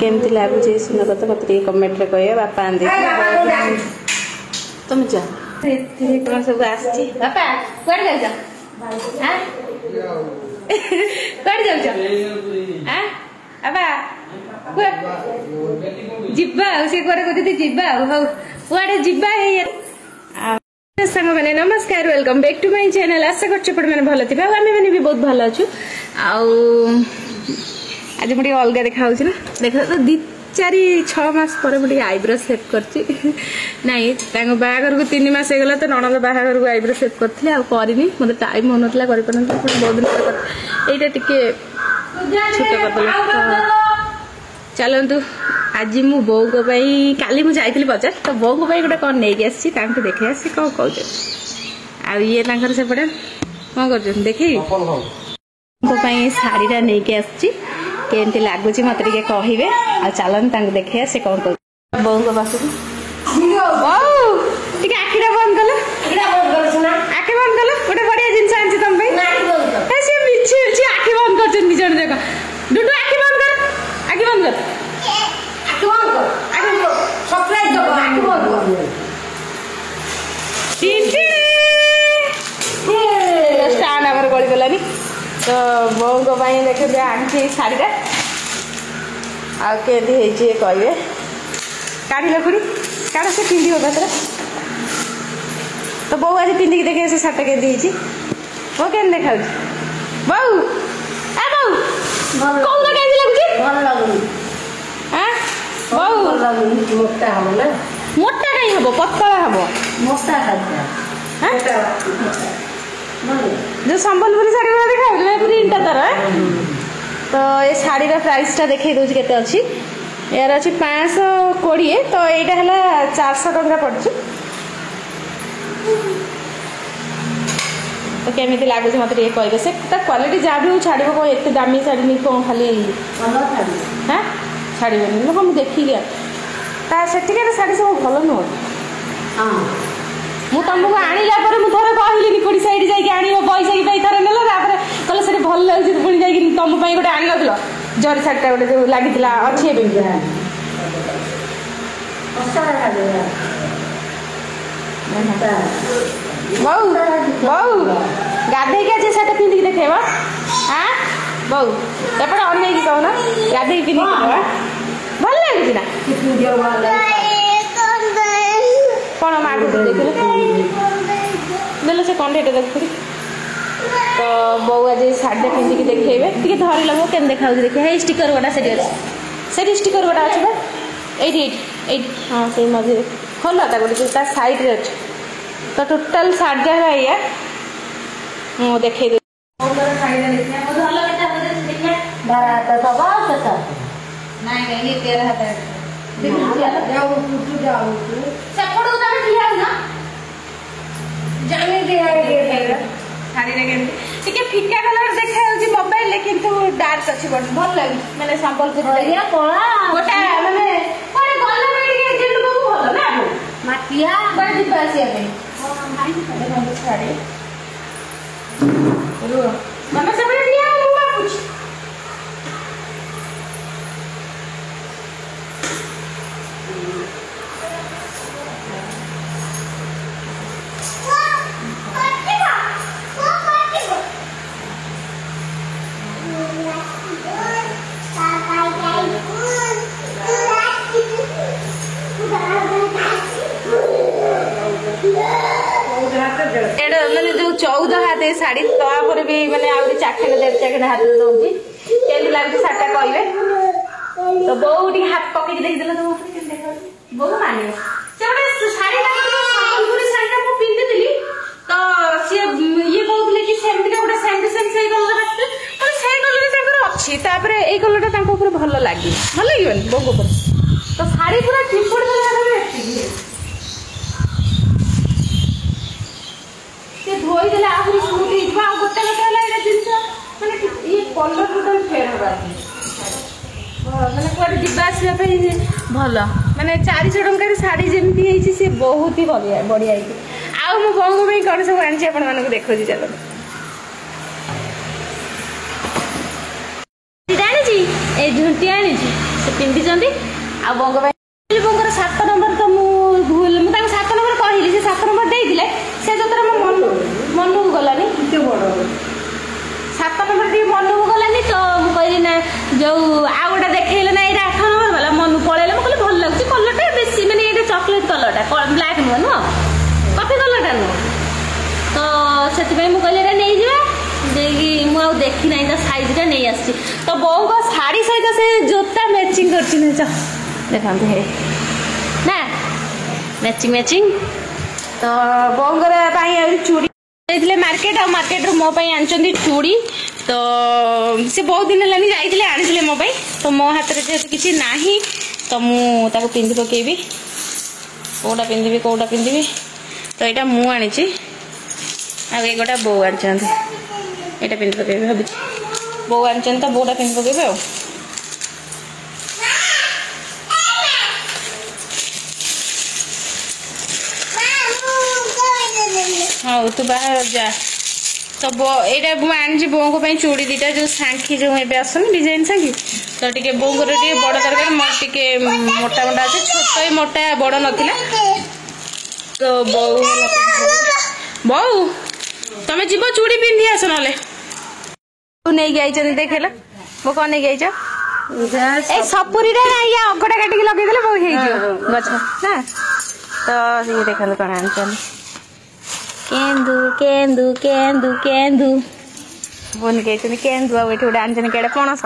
केमती लगुच सुंदर कथा मत कमेंट रे कह बापा आंदे तुम जा कौन सब आसी बापा कड़े जाऊ कड़े जाऊ बाबा जिबा से कड़े जिबा हौ कुआडे जिबा सांग मैंने नमस्कार welcome back to my channel. आशा कर मैंने भल थी आम मैंने भी बहुत भल अच्छु। आज मुझे अलग देखा ना देख तो 4-6 मास पर मुझे आईब्रो सेप कर बाहर को 3 मास होगला तो नणंद बाहर को आईब्रो सेप करी मतलब टाइम हो ना बहुत दिन यहाँ टे छोट कर चलतु आज मु बो को काली मुझे जाइली बजार तो बो को गोटे कौन नहीं आसी देखे आसी कौन कौन आर सेपटे कौन कर देखे शाढ़ीटा नहीं आसी केमती लगुच मत कहे आ चलते देखे आसे कौन कर बो को पास आखिटा बंद कल आखि बंद कल गोटे बढ़िया जिन आनी तुम मिछी आखि बंद कर जन जाक डुडू आखि बंद कर आखि बंद कर स्टान आमर गली गलानी तो बो को देखे आनी शाढ़ीटा आते कहे काढ़ खुड़ी काढ़ से पिंध पात्र तो बो आज पिंधिक देखे से शार्टा के बो के देखा बऊ कौन लगुच मोटा हम ना मोटा कहीं हम पतला हम मोटा जो संबलपुरी शाढ़ी वाला देखा प्रिंटा तार तो ये शाढ़ी प्राइस टा देखे दूसरी केते अच्छी यार अच्छी 520 तो यहाँ है 400 टंका पड़छ तो केमी लगुच मत कहे से क्वालिटी जहाँ भी हो छाड़ एत दामी शाढ़ी नहीं कौन खाली हाँ छाड़े हाँ मुझे देखिए सेठिकार शाढ़ी सब भल नुह मुझे तुमको आणला मुझे कहली निकोड़ी सैड जा पैसा की थर ना कहले से भल लगे पुणी जा तुम गोटे आन नो जरी शाढ़ीटा गोटे जो लगी अच्छी बऊ बऊ गाधे आज शाढ़ी पिंधिक देखेब हाँ बऊ एपटे अन कहना गाधे पिंधिक भल लगे ना कौन माँ को देख से कंडे देख तो बो आज शाढ़ी पिंधिक देखेबे टे धरल मो के देखा देखे स्टिकर गोटा से स्टिकर गोटा अच्छे ये हाँ से मझे खोल गोटे सैड्रे अच्छे तो टोटाल शाढ़ी या मुझे देखे फिका कलर देखा मोबाइल किंतु डार्क अच्छी भल लगे मैंने संबलपुर गोटा माने भल ना माटिया शाढ़ी मामा सब मैंने जो 14 हाथ शाढ़ी तापर भी मैंने आउरी चाखेड़ 1.5 चाखेड़ हाथ दौर केमती लगे शाढ़ीटा कहे तो बो हाथ पकड़ देखिए तो बो मान से शाढ़ी संबलपुरी शाढ़ीटा मुझे पिंधि तो सी ये कहते कि सेमती गोटे सेम से कलर अच्छी ये कलरटा भल लगे भल लगे बो तो शाढ़ी पूरा चिपुड़ धोई दे आहरी स्मूथ गोटे गोटे जिन मैंने ये कलर टोटाल फेर मैंने कौन जावाई भल मैंने 400 टंकार शाढ़ी जमी सी बहुत ही बढ़िया आउ मो बो को कौन सब आनी आप देखो चलो जानी झुंटी आनी ପିନ୍ଧିଛନ୍ତି ଆଉ ବୋଉଙ୍କ ପାଇଁ ବୋଉଙ୍କର 7 ନମ୍ବର ତ ମୁଁ ଭୁଲ ମୁଁ ତାଙ୍କୁ 7 ନମ୍ବର କହିଲି ସେ 7 ନମ୍ବର ଦେଇଥିଲେ ସେ ଯୋଉଥର ମୋ ମନକୁ ଗଲାନି 7 ନମ୍ବର ଟିକେ ମନକୁ ଗଲାନି ତ ମୁଁ କହିଲି ନା ଯୋଉ ଆଉ ଗୋଟେ ଦେଖେଇଲେ ନା ଏଇଟା 8 ନମ୍ବର ବାଲା ମନକୁ ପଳେଇଲା ମୁଁ କହିଲି ଭଲ ଲାଗୁଛି କଲରଟା ବେଶୀ ମାନେ ଏଇଟା ଚକୋଲେଟ୍ କଲରଟା ବ୍ଲାକ୍ ନୁହଁ କଫି କଲରଟା ନୁହଁ ତ ସେଥିପାଇଁ ମୁଁ କହିଲି ଏଇଟା ନେଇଯିବା ଦେଇକି ମୁଁ ଆଉ ଦେଖି ନାହିଁ ତା ସାଇଜ୍ଟା ନେଇ ଆସିଛି ତ ବୋଉଙ୍କ ଶାଢ଼ୀ ସହିତ ସେ ଜୋତା ମ୍ୟାଚିଂ କରିଛି ନା ଦେଖନ୍ତୁ ହେ ନା ମ୍ୟାଚିଂ ତ ବୋଉଙ୍କର ପାଇଁ ଚୁଡ଼ି ଯାଇଥିଲେ ମାର୍କେଟ ଆଉ ମାର୍କେଟରୁ ମୋ ପାଇଁ ଆଣିଛନ୍ତି ଚୁଡ଼ି ତ ସେ ବହୁତ ଦିନ ହେଲାଣି ଯାଇଥିଲେ ଆଣିଥିଲେ ମୋ ପାଇଁ ତ ମୋ ହାତରେ ଯେହେତୁ କିଛି ନାହିଁ ତ ମୁଁ ତାକୁ ପିନ୍ଧି ପକେଇବି କୋଉଟା ପିନ୍ଧିବି ତ ଏଇଟା ମୁଁ ଆଣିଛି ଆଉ ଏଇ ଗୋଟା ବୋଉ ଆଣିଛନ୍ତି ଏଇଟା ପିନ୍ଧି ପକେଇବି ଭାବୁଛି ବୋଉ ଆଣିଛନ୍ତି ତ ବୋଉଟା ପିନ୍ଧି ପକେଇବି ଆଉ ହଉ ତୁ ବାହାର ଯା ତ ଏଇଟା ମୁଁ ଆଣିଛି ବୋଉଙ୍କ ପାଇଁ ଚୁଡ଼ି ଦିଟା ଯୋଉ ସାଙ୍ଖି ଯୋଉ ଏବେ ଆସୁନି ଡିଜାଇନ ସାଙ୍ଖି ତ ଟିକେ ବୋଉଙ୍କର ଟିକେ ବଡ଼ ଦରକାର ମୋର ଟିକେ ମୋଟା ଅଛି ଛୋଟ ମୋଟା ବଡ଼ ନଥିଲା ତ ବୋଉ ତମେ ଯିବ ଚୁଡ଼ି ପିନ୍ଧି ଆସ ନହେଲେ ନେଇକି ଆଇଛନ୍ତି ଦେଖେଇଲ ବୋଉ କ'ଣ ନେଇକି ଆଇଛ ଏଇ ସପୁରୀରେ ଇଏ ଅଗଟା କାଟିକି ଲଗେଇଦେଲେ ବୋଉ ହେଇଯିବ ଗଛ ନା ତ ଇଏ ଦେଖନ୍ତୁ କ'ଣ ଆଣିଛନ୍ତି କେନ୍ଦୁ ବୋନ କହିଛନ୍ତି କେନ୍ଦୁ ଆଉ ଏଠି ଗୋଟେ ଆଣିଛନ୍ତି କେଡ଼େ ପଣସ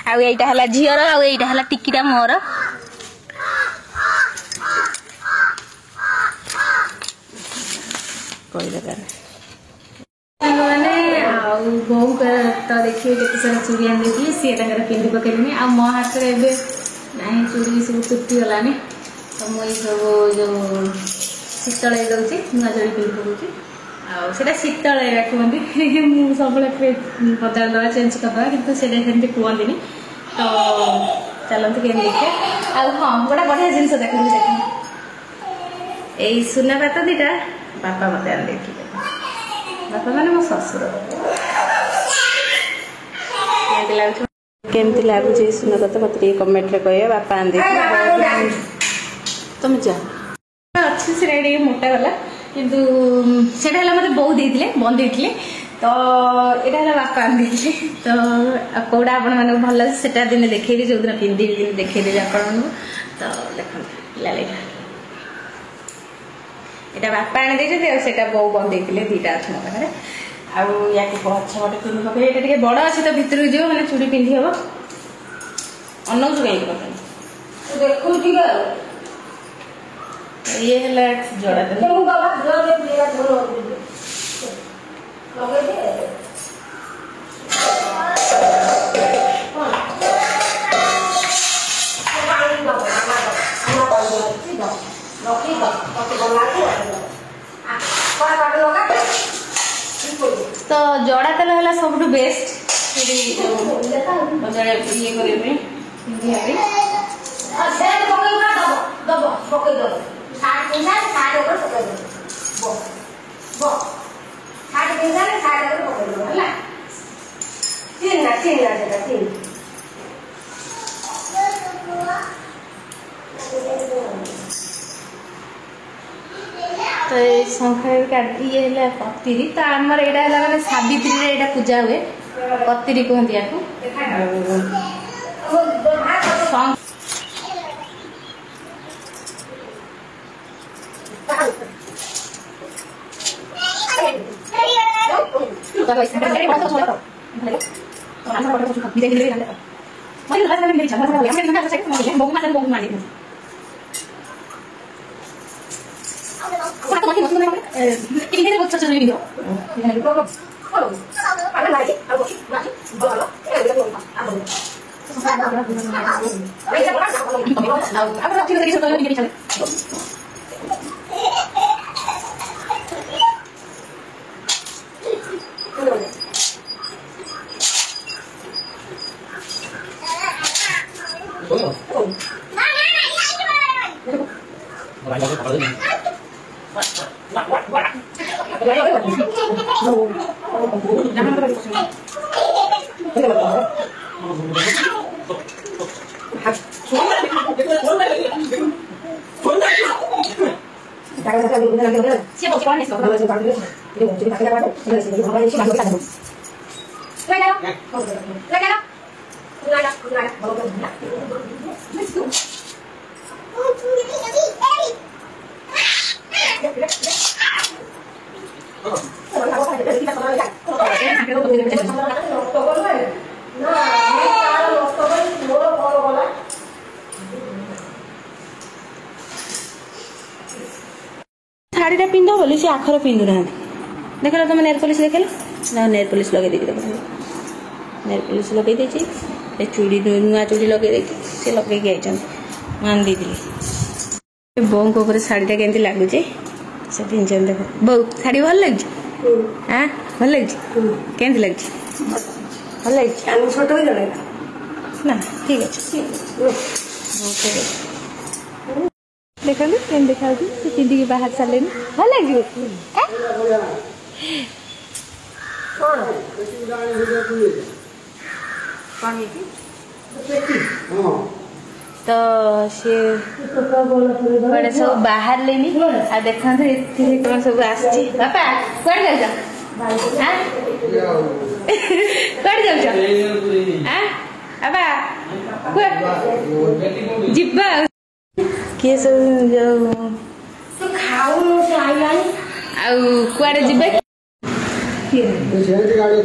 ଆଉ ଏଇଟା ହେଲା ଝିଅର ଆଉ ଏଇଟା ହେଲା ଟିକିଟା ମୋର ମାନେ ଆଉ ବୋଉଙ୍କର ତ ଦେଖିବେ କେତେ ସାରା ଚୁଡ଼ି ଆଣି ଦେଇଥିଲି ସିଏ ତାଙ୍କର ପିନ୍ଧି ପକେଇଲେଣି ଆଉ ମୋ ହାତରେ ଏବେ ନାହିଁ ଚୁଡ଼ି ସବୁ ତୁଟିଗଲାନି ତ ମୁଁ ଏଇସବୁ ଯୋଉ ଶୀତଳ ହେଇଯାଉଛି ନୂଆ ଚୁଡ଼ି ପିନ୍ଧି ପକଉଛି ଆଉ ସେଇଟା ଶୀତଳ କୁହନ୍ତି ମୁଁ ସବୁବେଳେ ବଦଳିଦେବା ଚେଞ୍ଜ କରିଦେବା କିନ୍ତୁ ସେଇଟା ସେମିତି କୁହନ୍ତିନି ତ ଚାଲନ୍ତୁ କେମିତି ଦେଖିବା ଆଉ ହଁ ଗୋଟେ ବଢ଼ିଆ ଜିନିଷ ଦେଖନ୍ତୁ ଏଇ ସୁନାପାତ ଦିଟା ବାପା ମୋତେ ଆଣି ଦେଇଥିଲେ ବାପା ମାନେ ମୋ ଶ୍ୱଶୁର କେମିତି ଲାଗୁଛି ଏଇ ସୁନାପାତ ମୋତେ ଟିକେ କମେଣ୍ଟରେ କହିବେ ବାପା ଆଣି ଦେଇଥିଲେ ତମେ ଯା ଅଛି ସେଟା ଟିକେ ମୋଟା ଗଲା କିନ୍ତୁ ସେଟା ହେଲା ମୋତେ ବୋଉ ଦେଇଥିଲେ ବନ୍ଦେଇଥିଲେ ତ ଏଇଟା ହେଲା ବାପା ଆଣି ଦେଇଥିଲେ ତ କୋଉଟା ଆପଣମାନଙ୍କୁ ଭଲ ଲାଗୁଛି ସେଟା ଦିନେ ଦେଖେଇବି ଯୋଉଦିନ ପିନ୍ଧିବି ଦିନେ ଦେଖେଇଦେବି ଆପଣମାନଙ୍କୁ ତ ଦେଖନ୍ତୁ ଲାଲିଟା এটা বাপা আনি ଦେଇଛନ୍ତି ଆଉ ସେଟା ବୋଉ ବନ୍ଦେଇଥିଲେ ଦିଟା ଅଛି ମୋ ପାଖରେ ଆଉ ୟାକୁ ପଛ ଗୋଟେ ପିନ୍ଧି ପକେଇ ଏଇଟା ଟିକେ ବଡ଼ ଅଛି ତ ଭିତରକୁ ଯିବ ମାନେ ଚୁଡ଼ି ପିନ୍ଧି ହବ ଅନଉଛୁ କାହିଁକି ପକେଇ ଦେଖୁଛୁ ଟିକେ ଆଉ ଇଏ ହେଲା ଜଡ଼ା तो जड़ा तेल है सबुठ बेस्ट ये तो संख्या ये कतिरी तो आमर यहाँ है मैंने सावित्री यहाँ पूजा हुए कतिरी कहती শাড়ীটা ପିନ୍ଧ ବୋଲି ସେ ଆଖର ପିନ୍ଧୁନାହାନ୍ତି। ଦେଖିଲ ତମେ ନେଲ୍ ପଲିସ୍ ଦେଖିଲ ନା ନେଲ୍ ପଲିସ୍ ଲଗେଇ ଦେଇକି ଦେଖ ନେଲ୍ ପଲିସ୍ ଲଗେଇ ଦେଇଛି ଏ ଚୁଡ଼ି ନୂଆ ଚୁଡ଼ି ଲଗେଇ ଦେଇକି ସେ ଲଗେଇକି ଯାଇଛନ୍ତି ମୁଁ ଆଣି ଦେଇଥିଲି। ବୋଉଙ୍କ ଉପରେ ଶାଢ଼ୀଟା କେମିତି ଲାଗୁଛି ସେ ପିନ୍ଧଛନ୍ତି ଦେଖ। ବୋଉ ଶାଢ଼ୀ ଭଲ ଲାଗୁଛି ଆଁ ଭଲ ଲାଗୁଛି କେମିତି ଲାଗୁଛି ଭଲ ଲାଗୁଛି ଛୋଟ ହେଇଗଲା ନା ଠିକ୍ ଅଛି ଠିକ୍ ଅଛି ଦେଖନ୍ତୁ କେମିତି ଦେଖାଯାଉଛି ସେ ପିନ୍ଧିକି ବାହାରି ସାରିଲେଣି ଭଲ ଲାଗିବ ତ ସିଏ କୁଆଡ଼େ ସବୁ ବାହାରିଲେନି ଆଉ ଦେଖନ୍ତୁ ଏଥିରେ କ'ଣ ସବୁ ଆସିଛି। ବାପା କୁଆଡ଼େ ଯାଉଛ କୁଆଡ଼େ ଯାଉଛ ବାପା ଯିବା କିଏ ସବୁ ଯୋଉ ଆଉ କୁଆଡ଼େ ଯିବେ ଗାଡ଼ି